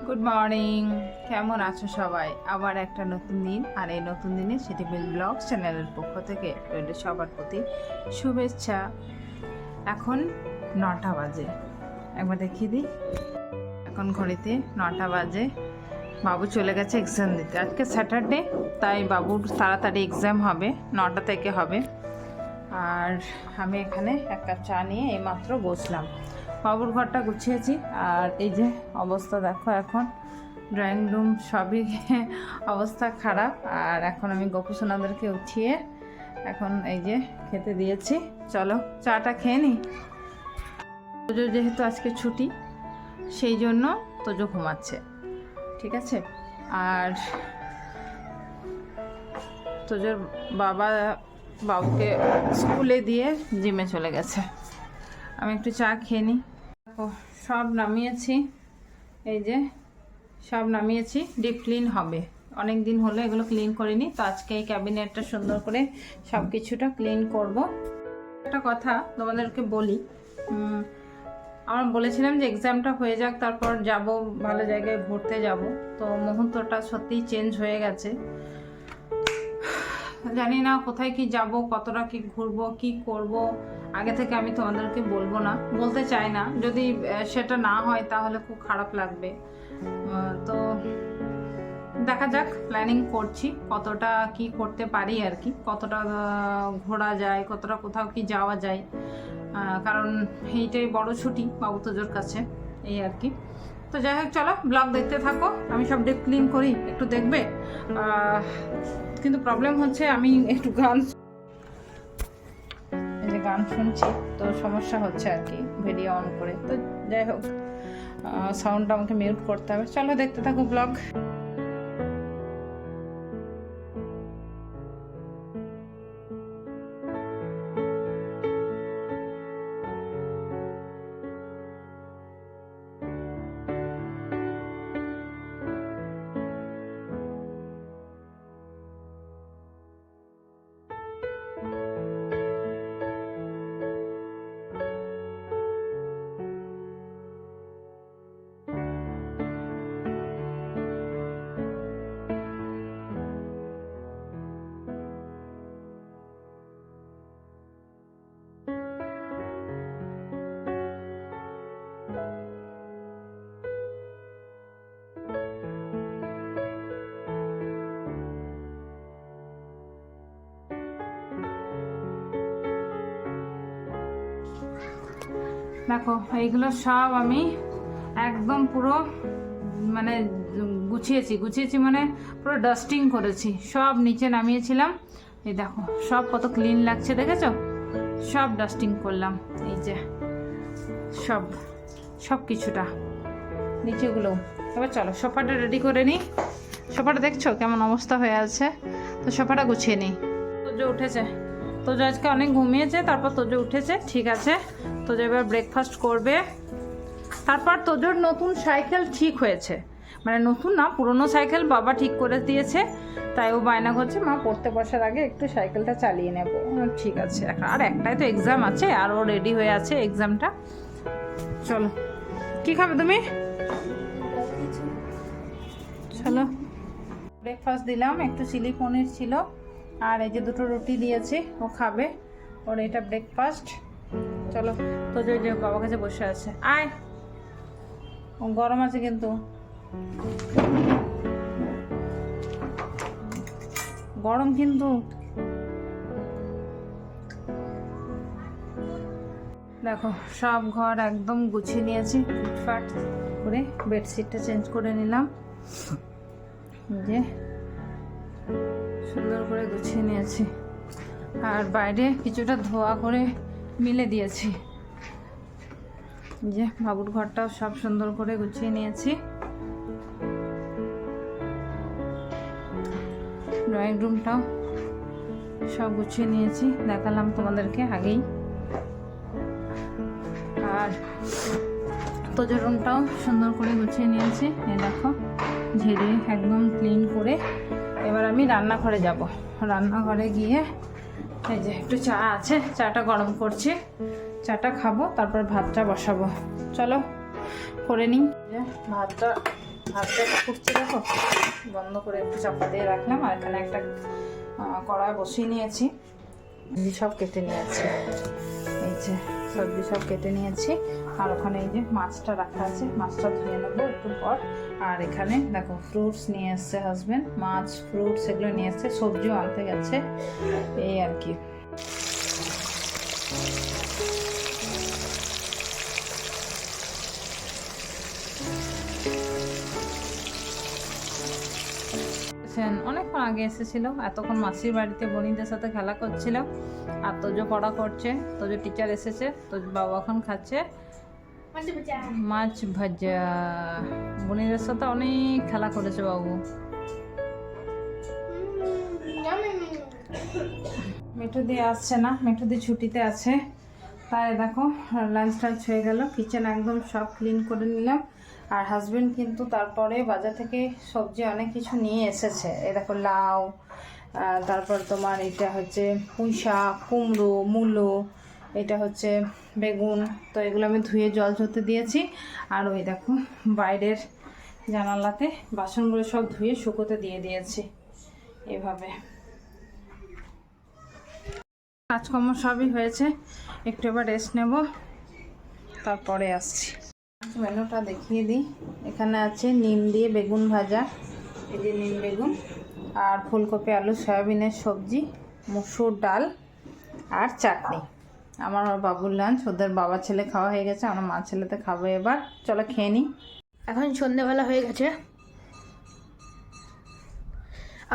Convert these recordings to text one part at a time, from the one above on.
Good morning, কেমন আছো সবাই? আবার একটা নতুন দিন, আর এই নতুন দিনে সিটিভিল ব্লগ চ্যানেলের পক্ষ থেকে রইল সবার প্রতি শুভেচ্ছা। এখন 9টা বাজে, একবার দেখিয়ে দিই। এখন ঘড়িতে 9টা বাজে। বাবু চলে গেছে এক্সাম দিতে। আজকে স্যাটারডে, তাই বাবুর তাড়াতাড়ি এক্সাম হবে, 9টা থেকে হবে। আর আমি এখানে এক কাপ চা নিয়ে এইমাত্র বসলাম। বাবুর ঘরটা গুছিয়েছি, আর এই যে অবস্থা দেখো, এখন ড্রয়িং রুম সবই অবস্থা খারাপ। আর এখন আমি গোপুসোনাদেরকে উঠিয়ে এখন এই যে খেতে দিয়েছি। চলো চাটা খেয়ে নিই। তোজো যেহেতু আজকে ছুটি, সেই জন্য তোজো ঘুমাচ্ছে, ঠিক আছে। আর তোজোর বাবুকে স্কুলে দিয়ে জিমে চলে গেছে। আমি একটু চা খেয়ে নিই। সব নামিয়েছি, এই যে সব নামিয়েছি। ডিপ ক্লিন হবে, অনেক দিন হলো এগুলো ক্লিন করিনি, তো আজকে এই ক্যাবিনেটটা সুন্দর করে সব কিছুটা ক্লিন করব। একটা কথা তোমাদেরকে বলি, আমরা বলেছিলাম যে এক্সামটা হয়ে যাক, তারপর যাব ভালো জায়গায় ঘুরতে যাব। তো মুহূর্তটা সত্যিই চেঞ্জ হয়ে গেছে। জানি না কোথায় কি যাব, কতটা কি ঘুরবো, কি করব। আগে থেকে আমি তোমাদেরকে বলবো না, বলতে চাই না। যদি সেটা না হয় তাহলে খুব খারাপ লাগবে। তো দেখা যাক, প্ল্যানিং করছি কতটা কি করতে পারি আর কি, কতটা ঘোরা যায়, কতটা কোথাও কি যাওয়া যায়। কারণ এইটাই বড় ছুটি বাবু তোজোর কাছে, এই আর কি। তো যাই হোক, চলো ব্লগ দেখতে থাকো। আমি সব ডিপ ক্লিন করি, একটু দেখবে। কিন্তু প্রবলেম হচ্ছে আমি একটু গান শুনছি, তো সমস্যা হচ্ছে আর কি ভিডিও অন করে। তো যাই হোক, সাউন্ডটা আমাকে মিউট করতে হবে। চলো দেখতে থাকো ব্লগ। দেখো, এইগুলো সব আমি একদম পুরো মানে গুছিয়েছি মানে পুরো ডাস্টিং করেছি। সব নিচে নামিয়েছিলাম, এই দেখো সব কত ক্লিন লাগছে, দেখেছো? সব ডাস্টিং করলাম, এই যে সব কিছুটা নিচেগুলো। এবার চলো সোফাটা রেডি করে নিই। সোফাটা দেখছো কেমন অবস্থা হয়ে আছে? তো সোফাটা গুছিয়ে নিই। তোজো উঠেছে, তোজো আজকে অনেক ঘুমিয়েছে, তারপর তোজো উঠেছে, ঠিক আছে। তোজো এবার ব্রেকফাস্ট করবে। তারপর তোজোর নতুন সাইকেল ঠিক হয়েছে, মানে নতুন না, পুরনো সাইকেল বাবা ঠিক করে দিয়েছে। তাই ও বায়না করছে, মা পড়তে বসার আগে একটু সাইকেলটা চালিয়ে নেবো। ঠিক আছে, আর একটাই তো এক্সাম আছে, আর ও রেডি হয়ে আছে এক্সামটা। চলো, কি খাবে তুমি? চলো, ব্রেকফাস্ট দিলাম, একটু চিলি পনির ছিল, আর এই যে দুটো রুটি দিয়েছি, ও খাবে। ওর এটা ব্রেকফাস্ট। চলো, তো যে বাবার কাছে বসে আছে, আয়। গরম আছে কিন্তু, গরম কিন্তু। দেখো সব ঘর একদম গুছিয়ে নিয়েছি ফিটফাট করে। বেডশিটটা চেঞ্জ করে নিলাম, যে সুন্দর করে গুছিয়ে নিয়েছি। আর বাইরে কিছুটা ধোয়া করে মিলে দিয়েছি। যে বাবুর ঘরটাও সব সুন্দর করে গুছিয়ে নিয়েছি। ড্রয়িং রুমটাও সব গুছিয়ে নিয়েছি, দেখালাম তোমাদেরকে আগেই। আর তোজোর রুমটাও সুন্দর করে গুছিয়ে নিয়েছি, এই দেখো ঝেড়ে একদম ক্লিন করে। এবার আমি রান্নাঘরে যাব। রান্নাঘরে গিয়ে এই যে একটু চা আছে, চাটা গরম করছি, চাটা খাবো, তারপর ভাতটা বসাবো। চলো করে নিই। ভাতটা ভাতটা ফুটছে দেখো, বন্ধ করে একটু চাপা দিয়ে রাখলাম। আর এখানে একটা কড়াই বসিয়ে নিয়েছি, সব কেটে নিয়েছি, এই যে সবজি সব কেটে নিয়েছি। আর ওখানে এই যে মাছটা রাখা আছে, মাছটা ধুয়ে নেবো একটু পর। আর এখানে দেখো ফ্রুটস নিয়ে এসছে হাজবেন্ড, মাছ ফ্রুটস এগুলো নিয়ে এসছে, সবজিও আনতে গেছে, এই আর কি। অনেকক্ষণ আগে এসেছিল, এতক্ষণ মাসির বাড়িতে বনিদের সাথে খেলা করছিল। আর তোজো পড়া করছে, তোজো টিচার এসেছে, তোর বাবা এখন খাচ্ছে মাছ ভাজা। বনিদের সাথে অনেক খেলা করেছে বাবু। মিঠু দিয়ে আসছে না, মিঠু দিয়ে ছুটিতে আছে, তাই দেখো লাঞ্চ টাঞ্চ হয়ে গেল, কিচেন একদম সব ক্লিন করে নিলাম। আর হাজবেন্ড কিন্তু তারপরে বাজার থেকে সবজি অনেক কিছু নিয়ে এসেছে। এই দেখো লাউ, তারপর তোমার এটা হচ্ছে পুঁই শাক, কুমড়ো, মূলো, এটা হচ্ছে বেগুন। তো এগুলো আমি ধুয়ে জল ঝরতে দিয়েছি। আর ওই দেখো বাইরের জানালাতে বাসনগুলো সব ধুয়ে শুকোতে দিয়ে দিয়েছি। এভাবে কাজকর্ম সবই হয়েছে, একটু এবার রেস্ট নেব, তারপরে আসছি। মেনুটা দেখিয়ে দিই। এখানে আছে নিম দিয়ে বেগুন ভাজা, এই যে নিম বেগুন, আর ফুলকপি আলু সয়াবিনের সবজি, মসুর ডাল আর চাটনি। আমার আর বাবুর লাঞ্চ, ওদের বাবা ছেলে খাওয়া হয়ে গেছে, আমরা মা ছেলেতে খাবো এবার। চলো খেয়ে নিই। এখন সন্ধ্যেবেলা হয়ে গেছে,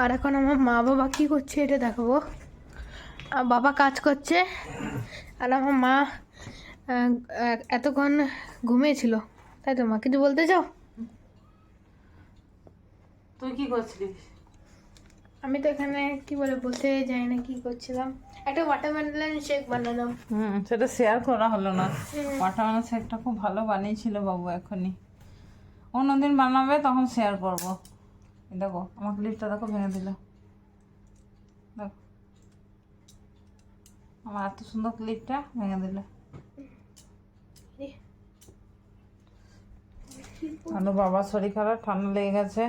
আর এখন আমার মা বাবা কী করছে এটা দেখাবো। বাবা কাজ করছে, আর আমার মা এতক্ষণ ঘুমিয়েছিল। তাই তো মা কিছু বলতে চাও? তুই কি করছিলিস? আমি তো এখানে কি বলে বলতে যাই না কি করছিলাম, একটা ওয়াটারমেলন শেক বানালাম। সেটা শেয়ার করা হলো না। ওয়াটারমেলন শেকটা খুব ভালো বানিয়েছিল বাবু, এখনই অন্যদিন বানাবে তখন শেয়ার করবো। দেখো আমার ক্লিপটা দেখো ভেঙে দিল, দেখো আমার এত সুন্দর ক্লিপটা ভেঙে দিল। আলু বাবার শরীর খারাপ, ঠান্ডা লেগে গেছে,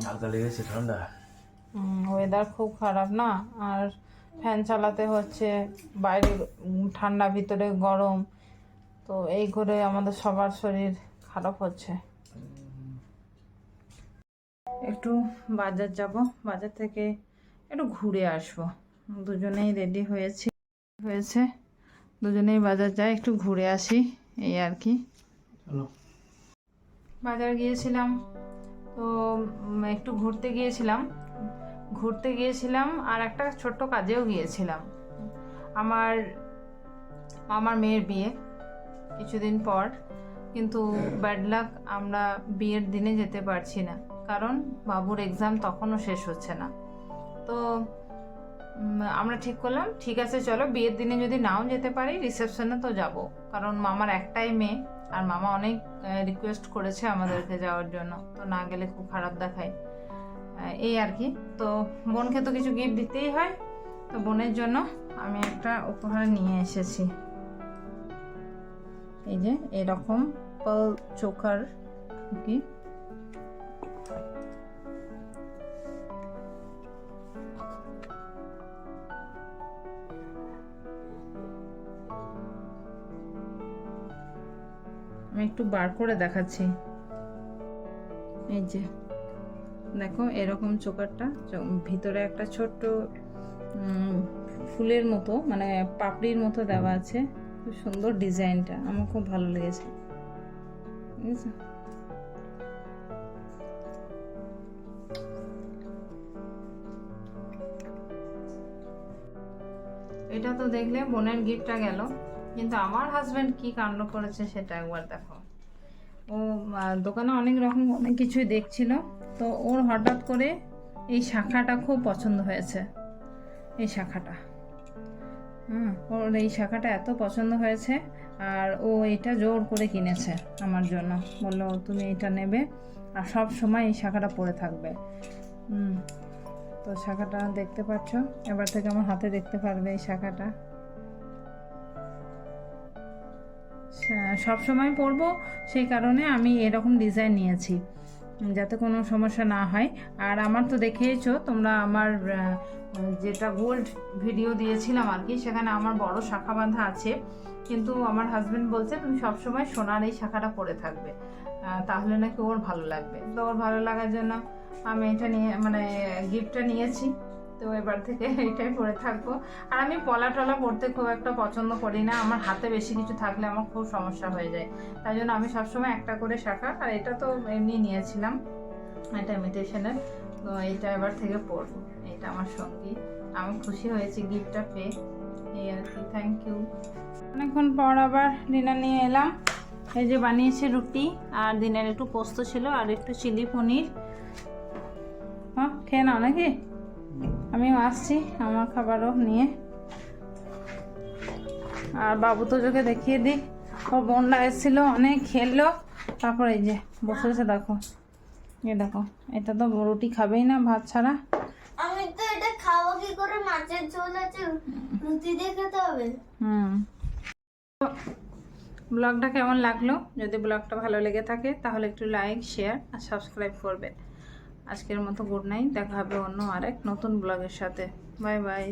হালকা লেগেছে ঠান্ডা। ওয়েদার খুব খারাপ না, আর ফ্যান চালাতে হচ্ছে, বাইরে ঠান্ডা ভিতরে গরম, তো এই করে আমাদের সবার শরীর খারাপ হচ্ছে। একটু বাজার যাব, বাজার থেকে একটু ঘুরে আসবো। দুজনেই রেডি হয়েছে, দুজনেই বাজার যাই, একটু ঘুরে আসি, এই আর কি। বাজার গিয়েছিলাম, তো একটু ঘুরতে গিয়েছিলাম আর একটা ছোট্ট কাজেও গিয়েছিলাম। আমার মেয়ের বিয়ে কিছুদিন পর, কিন্তু ব্যাড লাক, আমরা বিয়ের দিনে যেতে পারছি না, কারণ বাবুর এক্সাম তখনও শেষ হচ্ছে না। তো আমরা ঠিক করলাম, ঠিক আছে চলো বিয়ের দিনে যদি নাও যেতে পারি, রিসেপশনে তো যাব, কারণ মামার একটাই মেয়ে, আর মামা অনেক রিকোয়েস্ট করেছে আমাদেরকে যাওয়ার জন্য, তো না গেলে খুব খারাপ দেখায়, এই আর কি। তো বোনকে তো কিছু গিফট দিতেই হয়, তো বোনের জন্য আমি একটা উপহার নিয়ে এসেছি। এই যে এরকম পার্ল চোকার কি, আমি একটু বার করে দেখাচ্ছি। এই যে দেখো এরকম চোকারটা, ভিতরে একটা ছোট্ট ফুলের মতো, মানে পাপড়ির মতো দেওয়া আছে, খুব সুন্দর ডিজাইনটা, আমার খুব ভালো লেগেছে, বুঝেছো? এটা তো দেখলে বোনের গিফটটা গেল, কিন্তু আমার হাজবেন্ড কি কাণ্ড করেছে সেটা একবার দেখো। ও দোকানে অনেক রকম অনেক কিছুই দেখছিল, তো ওর হঠাৎ করে এই শাখাটা খুব পছন্দ হয়েছে, এই শাখাটা, ওর এই শাখাটা এত পছন্দ হয়েছে, আর ও এটা জোর করে কিনেছে আমার জন্য, বললো তুমি এটা নেবে আর সব সময় এই শাখাটা পরে থাকবে। তো শাখাটা দেখতে পাচ্ছ, এবার থেকে আমার হাতে দেখতে পারবে এই শাখাটা, সব সময় পরবো, সেই কারণে আমি এরকম ডিজাইন নিয়েছি যাতে কোনো সমস্যা না হয়। আর আমার তো দেখেইছো তোমরা আমার যেটা গোল্ড ভিডিও দিয়েছিলাম আর কি, সেখানে আমার বড় শাখা বাঁধা আছে, কিন্তু আমার হাজবেন্ড বলছে তুমি সবসময় সোনার এই শাখাটা পরে থাকবে, তাহলে নাকি ওর ভালো লাগবে। তো ওর ভালো লাগার জন্য আমি এটা নিয়ে মানে গিফটটা নিয়েছি। তো এবার থেকে এইটাই পরে থাকবো। আর আমি পলা টলা পরতে খুব একটা পছন্দ করি না, আমার হাতে বেশি কিছু থাকলে আমার খুব সমস্যা হয়ে যায়। তাই জন্য আমি সবসময় একটা করে শাখা, আর এটা তো এমনি নিয়েছিলাম, এটা ইমিটেশনের। তো এইটা এবার থেকে পরবো, এটা আমার সঙ্গী। আমি খুশি হয়েছি গিফটটা পেয়ে, এই আর কি। Thank you. অনেকক্ষণ পর আবার ডিনার নিয়ে এলাম। এই যে বানিয়েছে রুটি, আর দিনের একটু পোস্ত ছিল, আর একটু চিলি পনির। হ্যাঁ, খেয়ে নাও নাকি? আমিও আসছি আমার খাবারও নিয়ে। আর বাবু তো তোকে দেখিয়ে দিই, ও বোনরা এসেছিল, অনেক খেললো, তারপর এই যে বসে বসে দেখো, এই দেখো, এটা তো রুটি খাবেই না ভাত ছাড়া। আমি তো এটা খাবো কি করে, মাছের ঝোল আছে, রুটি দিয়ে খেতে হবে। ব্লগটা কেমন লাগলো? যদি ব্লগটা ভালো লেগে থাকে তাহলে একটু লাইক, শেয়ার আর সাবস্ক্রাইব করবেন। আজকের মতো গুড নাইট, দেখা হবে অন্য আরেক নতুন ব্লগের সাথে। Bye bye.